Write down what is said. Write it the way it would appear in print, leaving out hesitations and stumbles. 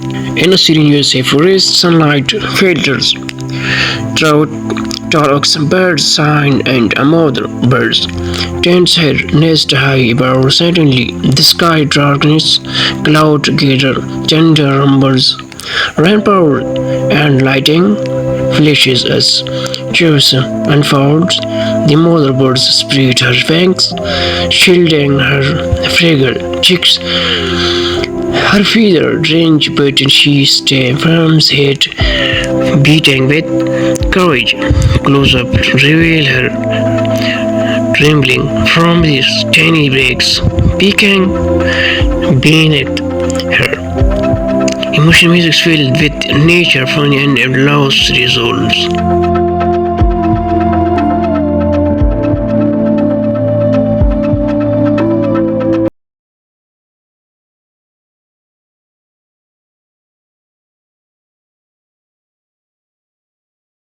In Australian USA forest, sunlight filters through tall oxen birds, sign and mother birds. Tents her nest high above. Suddenly, the sky darkens, cloud gather, thunder rumbles, rain power and lightning flashes as chaos unfolds. The mother bird spread her wings, shielding her fragile chicks. Her feather drenched, but she stays firm, head beating with courage. Close up reveal her trembling from these tiny breaks, peeking beneath her. Emotional music filled with nature, funny and lost results.